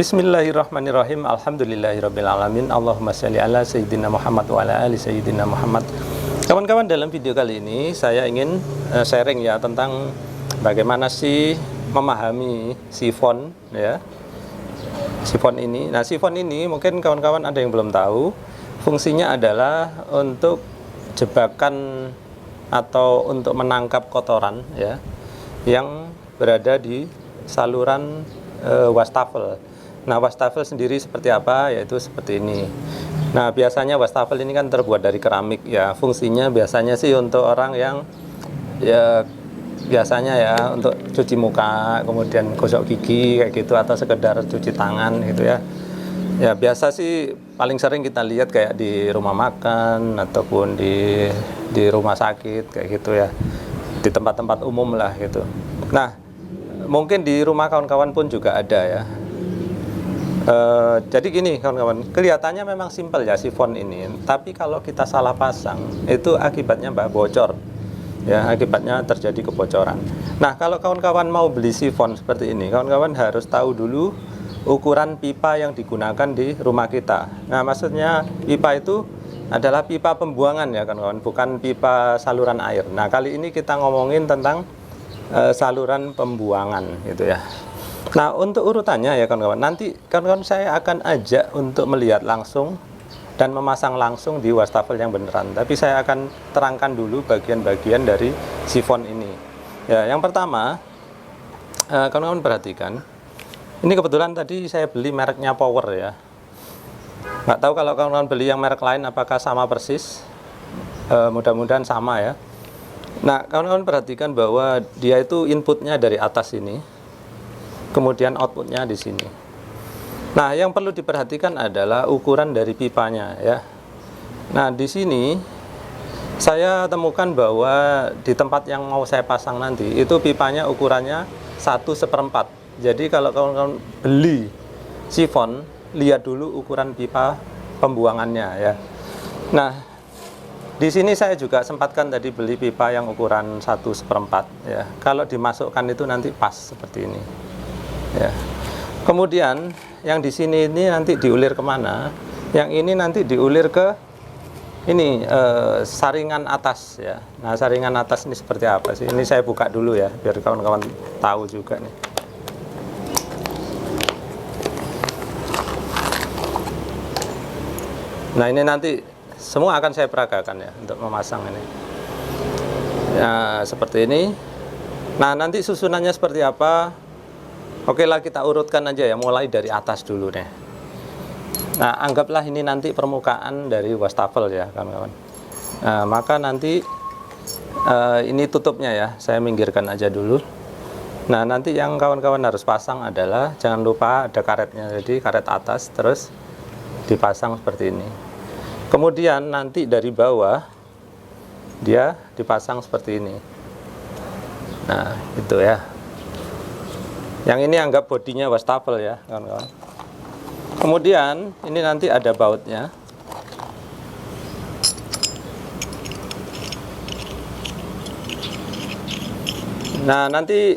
Bismillahirrahmanirrahim. Alhamdulillahirrabbilalamin. Allahumma sholli ala sayyidina Muhammad wa ala ali sayyidina Muhammad. Kawan-kawan, dalam video kali ini saya ingin sharing ya tentang bagaimana sih memahami sifon ya. Sifon ini. Nah, sifon ini mungkin kawan-kawan ada yang belum tahu. Fungsinya adalah untuk jebakan atau untuk menangkap kotoran ya yang berada di saluran wastafel. Nah, wastafel sendiri seperti apa? Yaitu seperti ini. Nah, biasanya wastafel ini kan terbuat dari keramik ya. Fungsinya biasanya sih untuk orang yang ya biasanya ya untuk cuci muka, kemudian gosok gigi kayak gitu, atau sekedar cuci tangan gitu ya. Ya biasa sih paling sering kita lihat kayak di rumah makan ataupun di rumah sakit kayak gitu ya. Di tempat-tempat umum lah gitu. Nah, mungkin di rumah kawan-kawan pun juga ada ya. Jadi gini kawan-kawan, kelihatannya memang simpel ya sifon ini, tapi kalau kita salah pasang itu akibatnya bocor ya, akibatnya terjadi kebocoran. Nah, kalau kawan-kawan mau beli sifon seperti ini, kawan-kawan harus tahu dulu ukuran pipa yang digunakan di rumah kita. Nah, maksudnya pipa itu adalah pipa pembuangan ya kawan-kawan, bukan pipa saluran air. Nah, kali ini kita ngomongin tentang saluran pembuangan gitu ya. Nah, untuk urutannya ya kawan-kawan, nanti kawan-kawan saya akan ajak untuk melihat langsung dan memasang langsung di wastafel yang beneran. Tapi saya akan terangkan dulu bagian-bagian dari sifon ini. Ya, yang pertama, kawan-kawan perhatikan. Ini kebetulan tadi saya beli mereknya Power ya. Nggak tahu kalau kawan-kawan beli yang merek lain apakah sama persis. Mudah-mudahan sama ya. Nah, kawan-kawan perhatikan bahwa dia itu inputnya dari atas ini, kemudian outputnya di sini. Nah, yang perlu diperhatikan adalah ukuran dari pipanya ya. Nah, di sini saya temukan bahwa di tempat yang mau saya pasang nanti itu pipanya ukurannya 1/4. Jadi kalau kawan-kawan beli sifon, lihat dulu ukuran pipa pembuangannya ya. Nah, di sini saya juga sempatkan tadi beli pipa yang ukuran 1/4 ya. Kalau dimasukkan itu nanti pas seperti ini. Ya. Kemudian yang di sini ini nanti diulir kemana? Yang ini nanti diulir ke ini saringan atas ya. Nah, saringan atas ini seperti apa sih? Ini saya buka dulu ya, biar kawan-kawan tahu juga nih. Nah, ini nanti semua akan saya peragakan ya untuk memasang ini. Ya, seperti ini. Nah, nanti susunannya seperti apa? Oke lah, kita urutkan aja ya, mulai dari atas dulu nih. Nah, anggaplah ini nanti permukaan dari wastafel ya kawan-kawan. Nah, maka nanti ini tutupnya ya, saya minggirkan aja dulu. Nah, nanti yang kawan-kawan harus pasang adalah jangan lupa ada karetnya, jadi karet atas terus dipasang seperti ini. Kemudian nanti dari bawah dia dipasang seperti ini. Nah, itu ya. Yang ini anggap bodinya wastafel ya, kawan-kawan. Kemudian ini nanti ada bautnya. Nah, nanti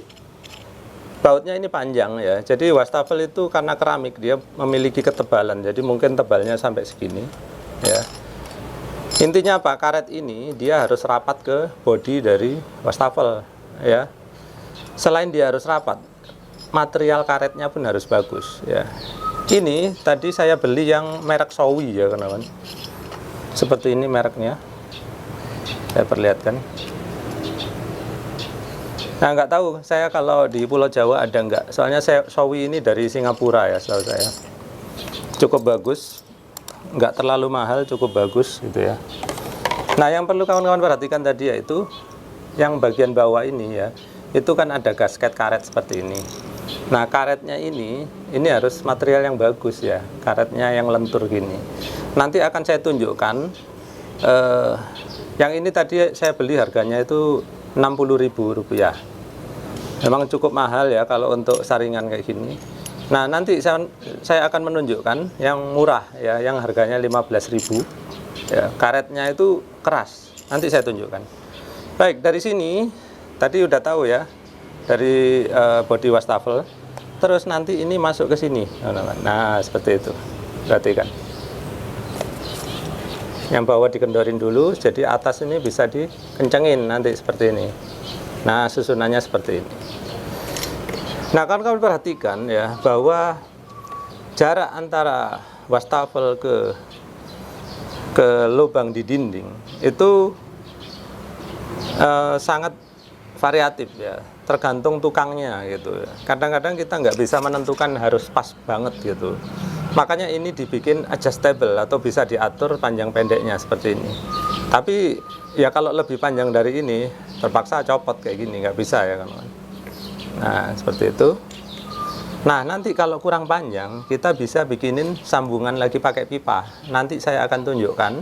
bautnya ini panjang ya. Jadi wastafel itu karena keramik dia memiliki ketebalan. Jadi mungkin tebalnya sampai segini ya. Intinya apa? Karet ini dia harus rapat ke bodi dari wastafel ya. Selain dia harus rapat, material karetnya pun harus bagus ya. Ini tadi saya beli yang merek Showi ya kawan-kawan. Seperti ini mereknya. Saya perlihatkan. Nah, nggak tahu saya kalau di Pulau Jawa ada nggak. Soalnya Showi ini dari Singapura ya, setahu saya. Cukup bagus. Nggak terlalu mahal, cukup bagus gitu ya. Nah, yang perlu kawan-kawan perhatikan tadi yaitu yang bagian bawah ini ya, itu kan ada gasket karet seperti ini. Nah, karetnya ini harus material yang bagus ya, karetnya yang lentur gini. Nanti akan saya tunjukkan. Yang ini tadi saya beli harganya itu Rp60.000. Memang cukup mahal ya kalau untuk saringan kayak gini. Nah, nanti saya akan menunjukkan yang murah ya, yang harganya Rp15.000 ya, karetnya itu keras. Nanti saya tunjukkan. Baik, dari sini tadi udah tahu ya, dari bodi wastafel. terus nanti ini masuk ke sini. Nah, seperti itu. Perhatikan. Yang bawah dikendorin dulu, jadi atas ini bisa dikencengin nanti seperti ini. Nah, susunannya seperti ini. Nah, kalau kamu perhatikan ya, bahwa jarak antara wastafel ke lubang di dinding itu sangat variatif ya, tergantung tukangnya gitu. Kadang-kadang kita nggak bisa menentukan harus pas banget gitu. Makanya ini dibikin adjustable atau bisa diatur panjang pendeknya seperti ini. Tapi ya kalau lebih panjang dari ini terpaksa copot kayak gini, nggak bisa ya kan. Nah, seperti itu. Nah, nanti kalau kurang panjang, kita bisa bikinin sambungan lagi pakai pipa. Nanti saya akan tunjukkan.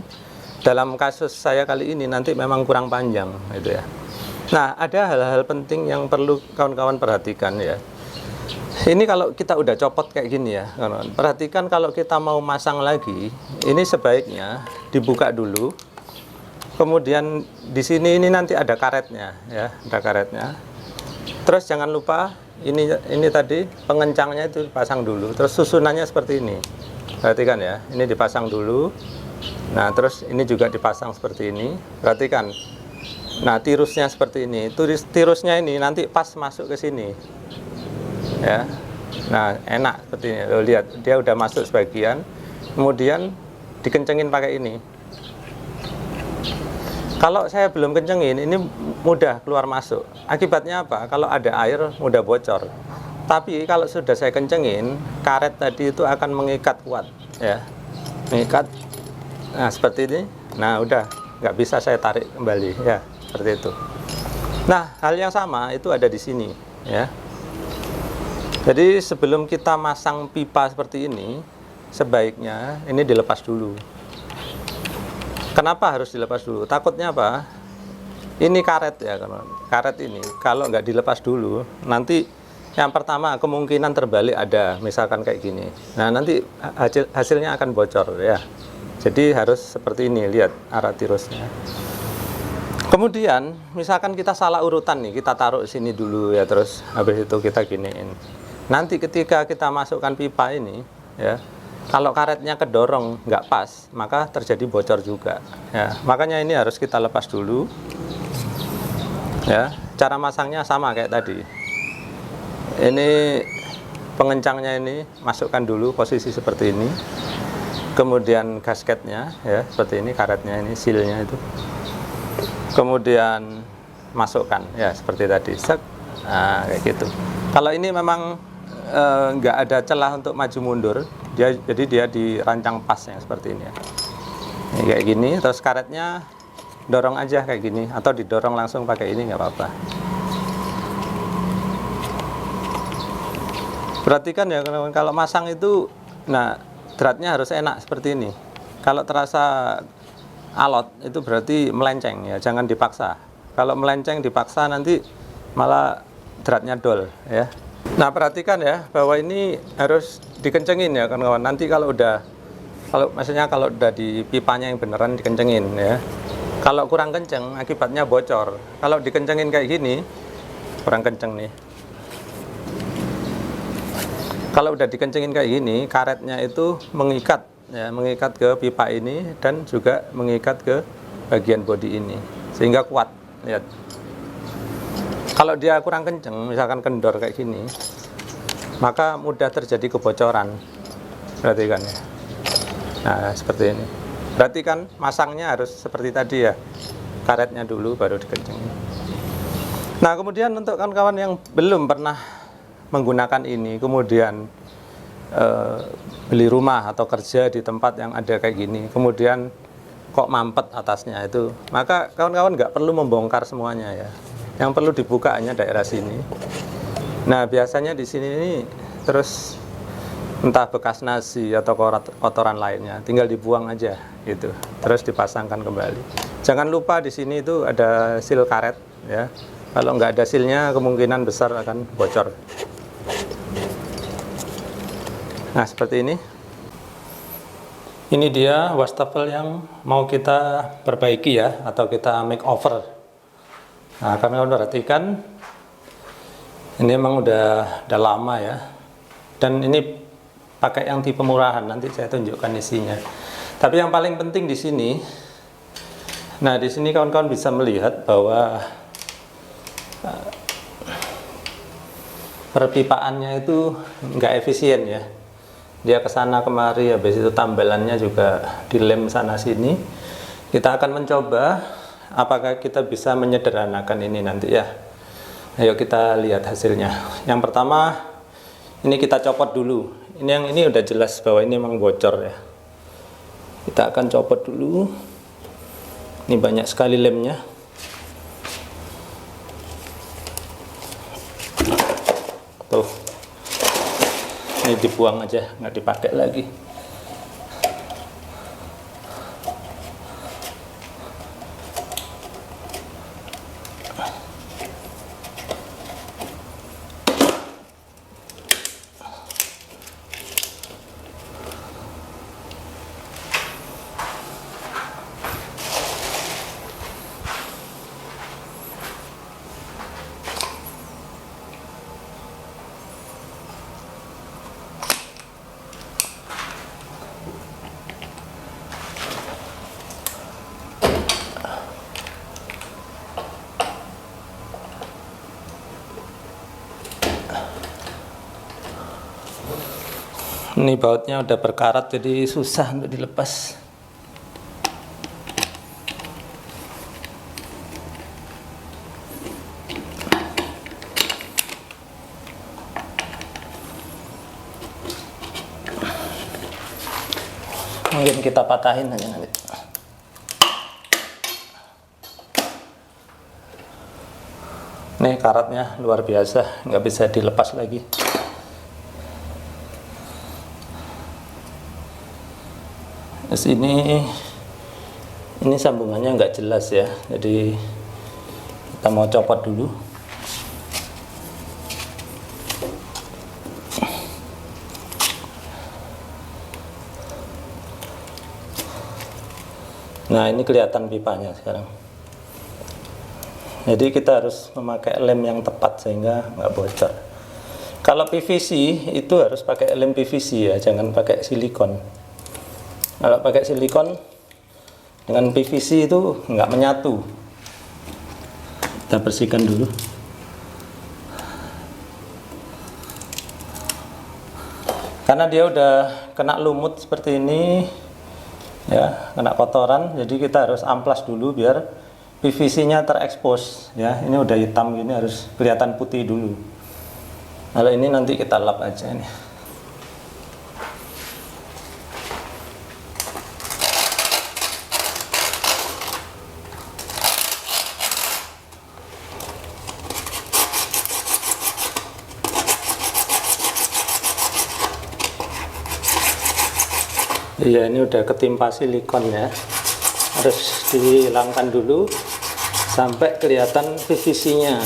Dalam kasus saya kali ini nanti memang kurang panjang, gitu ya. Nah, ada hal-hal penting yang perlu kawan-kawan perhatikan ya. Ini kalau kita udah copot kayak gini ya, kawan-kawan. Perhatikan kalau kita mau masang lagi, ini sebaiknya dibuka dulu. Kemudian di sini ini nanti ada karetnya, ya, ada karetnya. Terus jangan lupa ini tadi pengencangnya itu dipasang dulu. Terus susunannya seperti ini. Perhatikan ya, ini dipasang dulu. Nah, terus ini juga dipasang seperti ini. Perhatikan. Nah, tirusnya seperti ini. Tirusnya ini nanti pas masuk ke sini. Ya. Nah, enak seperti ini. Loh, lihat, dia udah masuk sebagian. Kemudian dikencengin pakai ini. Kalau saya belum kencengin, ini mudah keluar masuk. Akibatnya apa? Kalau ada air, mudah bocor. Tapi kalau sudah saya kencengin, karet tadi itu akan mengikat kuat, ya, mengikat. Nah, seperti ini. Nah, udah, nggak bisa saya tarik kembali, ya, seperti itu. Nah, hal yang sama itu ada di sini, ya. Jadi sebelum kita masang pipa seperti ini, sebaiknya ini dilepas dulu. Kenapa harus dilepas dulu? Takutnya apa? Ini karet ya, karet ini kalau nggak dilepas dulu, nanti yang pertama kemungkinan terbalik ada, misalkan kayak gini. Nah, nanti hasilnya akan bocor ya. Jadi harus seperti ini, lihat arah tirusnya. Kemudian misalkan kita salah urutan nih, kita taruh sini dulu ya, terus habis itu kita giniin. Nanti ketika kita masukkan pipa ini ya, kalau karetnya kedorong nggak pas, maka terjadi bocor juga. Ya, makanya ini harus kita lepas dulu. Ya, cara masangnya sama kayak tadi. Ini pengencangnya ini masukkan dulu posisi seperti ini. Kemudian gasketnya ya seperti ini, karetnya ini, silnya itu. Kemudian masukkan ya seperti tadi. Nah, kayak gitu. Kalau ini memang nggak ada celah untuk maju mundur, jadi dia dirancang pas yang seperti ini ya. Ini kayak gini, terus karetnya dorong aja kayak gini, atau didorong langsung pakai ini nggak apa-apa. Perhatikan ya, kalau masang itu, nah dratnya harus enak seperti ini. Kalau terasa alot itu berarti melenceng ya, jangan dipaksa. Kalau melenceng dipaksa nanti malah dratnya dol ya. Nah, perhatikan ya bahwa ini harus dikencengin ya kawan-kawan. Nanti kalau maksudnya kalau udah di pipanya yang beneran dikencengin ya. Kalau kurang kenceng akibatnya bocor. Kalau dikencengin kayak gini kurang kenceng nih. Kalau udah dikencengin kayak gini, karetnya itu mengikat ya, mengikat ke pipa ini dan juga mengikat ke bagian bodi ini sehingga kuat. Lihat. Kalau dia kurang kenceng, misalkan kendor kayak gini, maka mudah terjadi kebocoran. Perhatikan ya. Nah, seperti ini. Berarti kan masangnya harus seperti tadi ya. Karetnya dulu baru dikencengin. Nah, kemudian untuk kawan-kawan yang belum pernah menggunakan ini, kemudian beli rumah atau kerja di tempat yang ada kayak gini, kemudian kok mampet atasnya itu, maka kawan-kawan nggak perlu membongkar semuanya ya. Yang perlu dibuka hanya daerah sini. Nah, biasanya di sini ini terus entah bekas nasi atau kotoran lainnya, tinggal dibuang aja gitu. Terus dipasangkan kembali. Jangan lupa di sini itu ada sil karet ya. Kalau nggak ada silnya kemungkinan besar akan bocor. Nah, seperti ini. Ini dia wastafel yang mau kita perbaiki ya, atau kita make over. Nah, kami perhatikan ini memang udah lama ya. Dan ini pakai yang tipe murahan, nanti saya tunjukkan isinya. Tapi yang paling penting di sini, nah di sini kawan-kawan bisa melihat bahwa perpipaannya itu nggak efisien ya. Dia kesana kemari, habis itu tambelannya juga dilem sana sini. Kita akan mencoba apakah kita bisa menyederhanakan ini nanti ya. Ayo kita lihat hasilnya. Yang pertama, ini kita copot dulu. Ini udah jelas bahwa ini memang bocor ya. Kita akan copot dulu. Ini banyak sekali lemnya. Tuh. Ini dibuang aja, nggak dipakai lagi. Ini bautnya udah berkarat jadi susah untuk dilepas. Mungkin kita patahin aja nanti. Nih karatnya luar biasa, nggak bisa dilepas lagi. Terus ini sambungannya nggak jelas ya, jadi kita mau copot dulu. Nah ini kelihatan pipanya sekarang. Jadi kita harus memakai lem yang tepat sehingga nggak bocor. Kalau PVC itu harus pakai lem PVC ya, jangan pakai silikon. Kalau pakai silikon dengan PVC itu nggak menyatu. Kita bersihkan dulu. Karena dia udah kena lumut seperti ini, ya, kena kotoran, jadi kita harus amplas dulu biar PVC-nya terekspos. Ya, ini udah hitam gini harus kelihatan putih dulu. Kalau ini nanti kita lap aja nih. Iya, ini udah ketimpa silikon ya, harus dihilangkan dulu sampai kelihatan PVC-nya.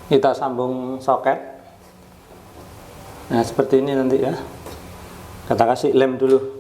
Kita sambung soket. Nah seperti ini nanti ya, kita kasih lem dulu.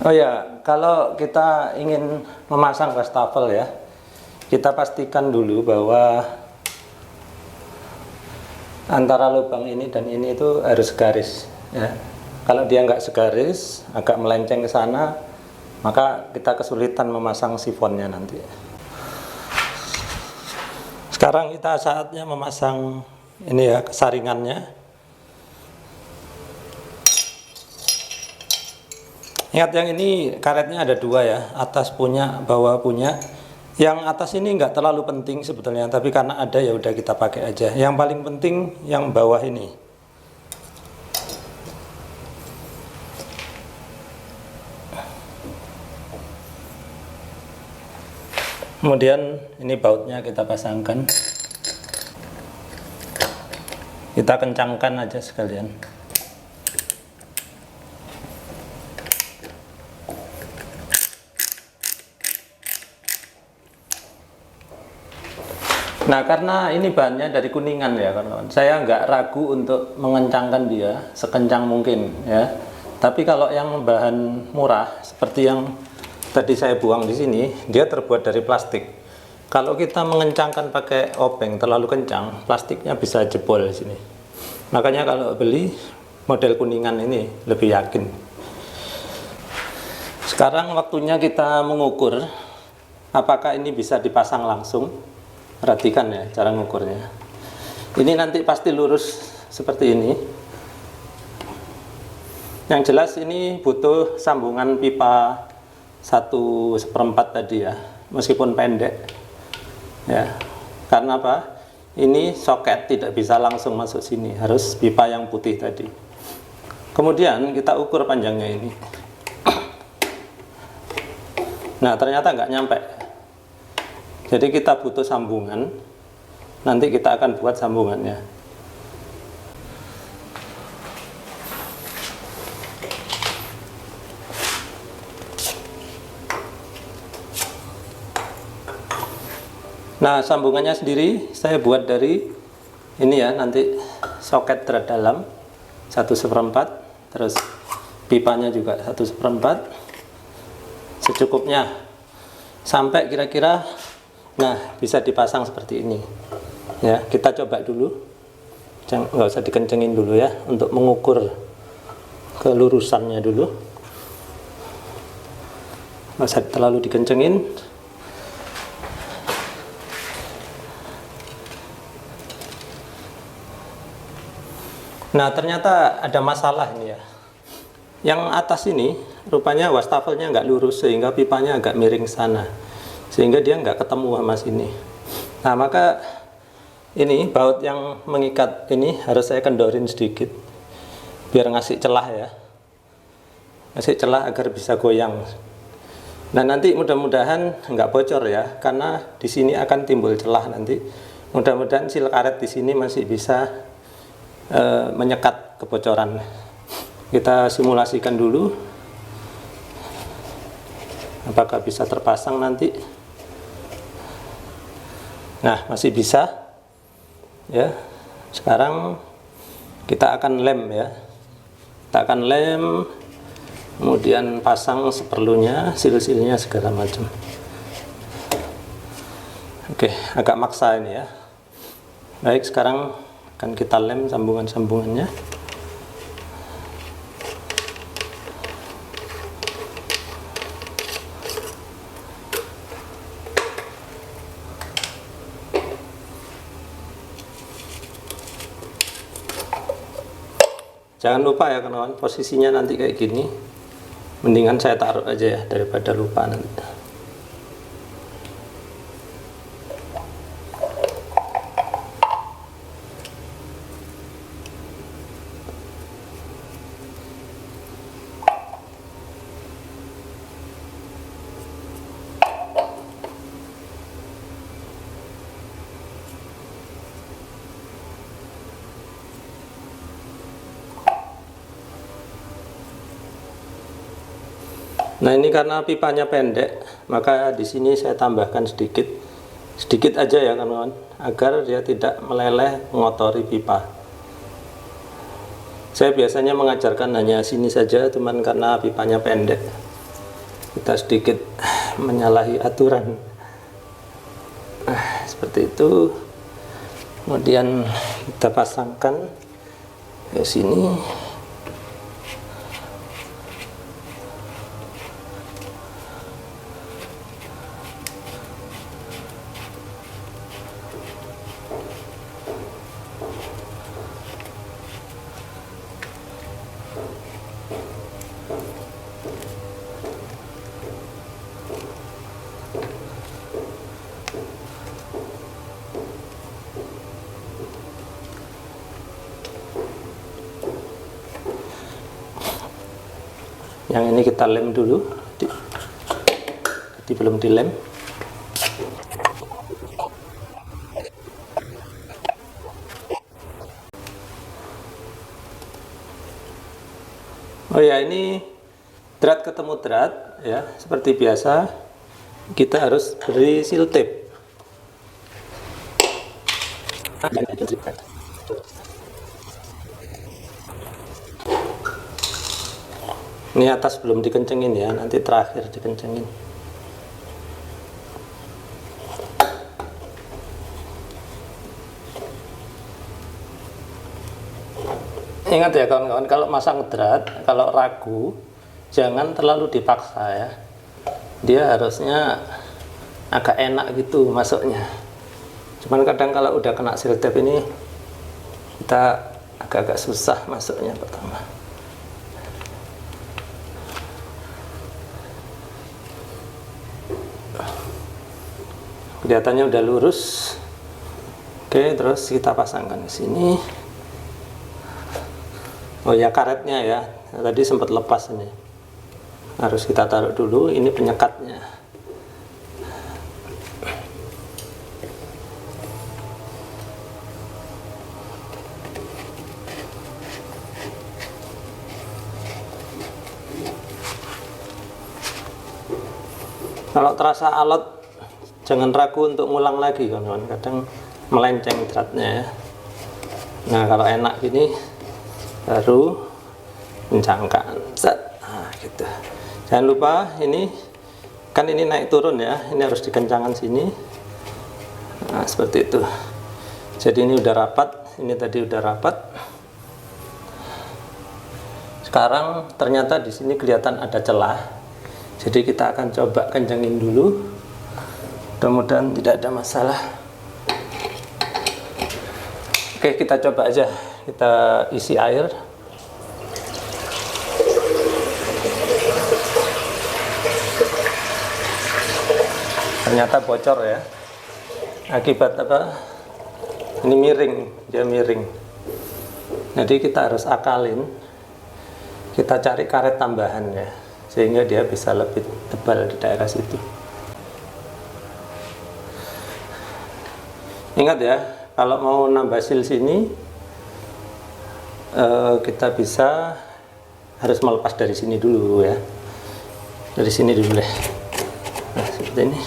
Oh ya, kalau kita ingin memasang wastafel ya, kita pastikan dulu bahwa antara lubang ini dan ini itu harus garis ya. Kalau dia nggak segaris, agak melenceng ke sana, maka kita kesulitan memasang sifonnya nanti. Sekarang kita saatnya memasang ini ya, saringannya. Ingat yang ini karetnya ada dua ya, atas punya, bawah punya. Yang atas ini nggak terlalu penting sebetulnya, tapi karena ada ya udah kita pakai aja. Yang paling penting yang bawah ini. Kemudian ini bautnya kita pasangkan. Kita kencangkan aja sekalian. Nah karena ini bahannya dari kuningan ya kawan-kawan, saya nggak ragu untuk mengencangkan dia sekencang mungkin ya. Tapi kalau yang bahan murah seperti yang tadi saya buang di sini, dia terbuat dari plastik. Kalau kita mengencangkan pakai obeng terlalu kencang, plastiknya bisa jebol di sini. Makanya kalau beli model kuningan ini lebih yakin. Sekarang waktunya kita mengukur apakah ini bisa dipasang langsung. Perhatikan ya cara ngukurnya. Ini nanti pasti lurus seperti ini. Yang jelas ini butuh sambungan pipa 1/4 tadi ya, meskipun pendek ya. Karena apa? Ini soket tidak bisa langsung masuk sini, harus pipa yang putih tadi. Kemudian kita ukur panjangnya ini. Nah ternyata nggak nyampe. Jadi kita butuh sambungan, nanti kita akan buat sambungannya. Nah sambungannya sendiri saya buat dari ini ya, nanti soket terdalam 1/4, terus pipanya juga 1/4, secukupnya sampai kira-kira. Nah bisa dipasang seperti ini ya. Kita coba dulu, nggak usah dikencengin dulu ya, untuk mengukur kelurusannya dulu. Nggak usah terlalu dikencengin. Nah ternyata ada masalah ini ya. Yang atas ini rupanya wastafelnya nggak lurus, sehingga pipanya agak miring sana, sehingga dia nggak ketemu sama sini. Nah maka ini baut yang mengikat ini harus saya kendorin sedikit biar ngasih celah ya, ngasih celah agar bisa goyang. Nah nanti mudah-mudahan nggak bocor ya, karena di sini akan timbul celah nanti. Mudah-mudahan sil karet di sini masih bisa menyekat kebocoran. Kita simulasikan dulu apakah bisa terpasang nanti. Nah masih bisa ya. Sekarang kita akan lem ya, kita akan lem, kemudian pasang seperlunya, sil-silnya segala macam. Oke, agak maksa ini ya. Baik, sekarang akan kita lem sambungan-sambungannya. Jangan lupa ya kawan-kawan, posisinya nanti kayak gini. Mendingan saya taruh aja ya daripada lupa nanti. Nah, ini karena pipanya pendek, maka di sini saya tambahkan sedikit aja ya kawan-kawan, agar dia tidak meleleh mengotori pipa. Saya biasanya mengajarkan hanya sini saja, cuman karena pipanya pendek, kita sedikit menyalahi aturan. Seperti itu. Kemudian kita pasangkan ke sini. Yang ini kita lem dulu, jadi belum dilem. Oh ya, ini drat ketemu drat ya, seperti biasa kita harus beri seal tape. Ini atas belum dikencengin ya, nanti terakhir dikencengin. Ingat ya kawan-kawan, kalau masang drat, kalau ragu jangan terlalu dipaksa ya. Dia harusnya agak enak gitu masuknya. Cuman kadang kalau udah kena seal tape ini kita agak-agak susah masuknya pertama. Kelihatannya udah lurus. Oke, terus kita pasangkan ke sini. Oh ya, karetnya ya, tadi sempat lepas ini, harus kita taruh dulu. Ini penyekatnya. Kalau terasa alot, jangan ragu untuk ngulang lagi kawan-kawan, kadang melenceng dratnya ya. Nah, kalau enak gini baru kencangkan, nah gitu. Jangan lupa ini kan ini naik turun ya, ini harus dikencangkan sini. Nah, seperti itu. Jadi ini udah rapat, ini tadi udah rapat. Sekarang ternyata di sini kelihatan ada celah, jadi kita akan coba kencangin dulu. Mudah-mudahan tidak ada masalah. Oke, kita coba aja, kita isi air. Ternyata bocor ya, akibat apa? Ini miring, dia miring. Jadi kita harus akalin, kita cari karet tambahan ya, sehingga dia bisa lebih tebal di daerah situ. Ingat ya, kalau mau nambah seal sini, kita bisa harus melepas dari sini dulu ya, dari sini dulu deh. Nah, seperti ini.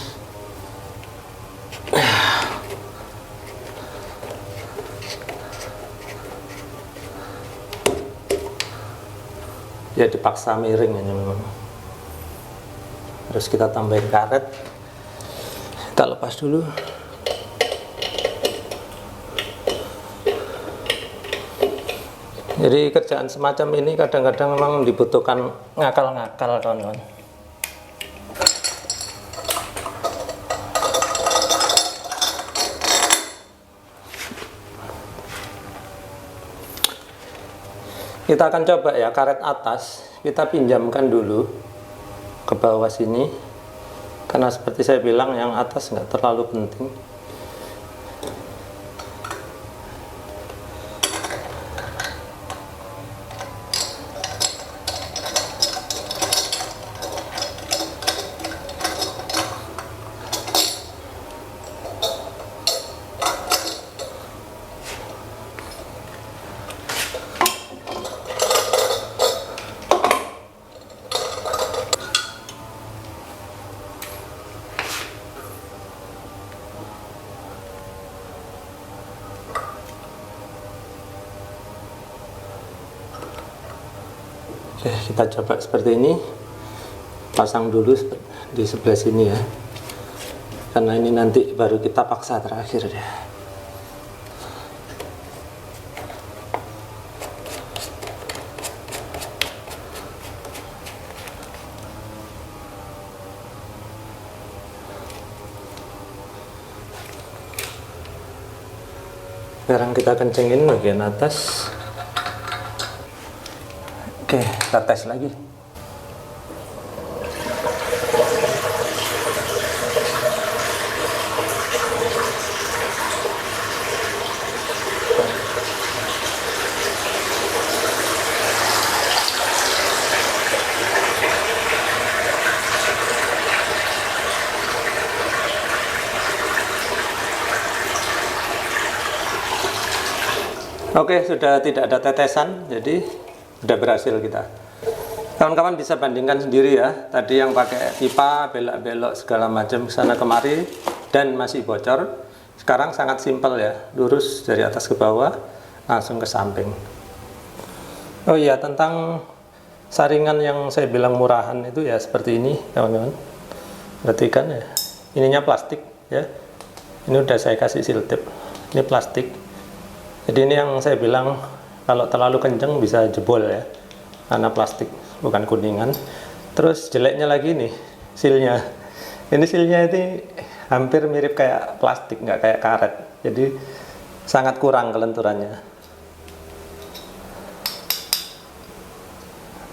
Ya dipaksa miring ini memang. Harus kita tambahin karet. Kita lepas dulu. Jadi kerjaan semacam ini kadang-kadang memang dibutuhkan ngakal-ngakal kawan-kawan. Kita akan coba ya, karet atas kita pinjamkan dulu ke bawah sini, karena seperti saya bilang yang atas nggak terlalu penting. Oke, kita coba seperti ini. Pasang dulu di sebelah sini ya, karena ini nanti baru kita paksa terakhir ya. Sekarang kita kencengin bagian atas. Oke, kita tes lagi. Oke, sudah tidak ada tetesan, jadi sudah berhasil kita. Kawan-kawan bisa bandingkan sendiri ya. Tadi yang pakai pipa, belok-belok segala macam sana kemari dan masih bocor. Sekarang sangat simpel ya, lurus dari atas ke bawah, langsung ke samping. Oh iya, tentang saringan yang saya bilang murahan itu ya seperti ini, kawan-kawan. Perhatikan ya, ininya plastik ya. Ini udah saya kasih seal tape. Ini plastik. Jadi ini yang saya bilang kalau terlalu kenceng bisa jebol ya, karena plastik bukan kuningan. Terus jeleknya lagi nih sealnya. Ini sealnya ini hampir mirip kayak plastik, nggak kayak karet. Jadi sangat kurang kelenturannya.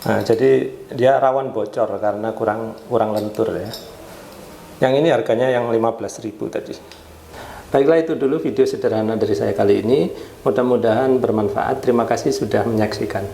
Nah, jadi dia rawan bocor karena kurang lentur ya. Yang ini harganya yang 15.000 tadi. Baiklah, itu dulu video sederhana dari saya kali ini. Mudah-mudahan bermanfaat. Terima kasih sudah menyaksikan.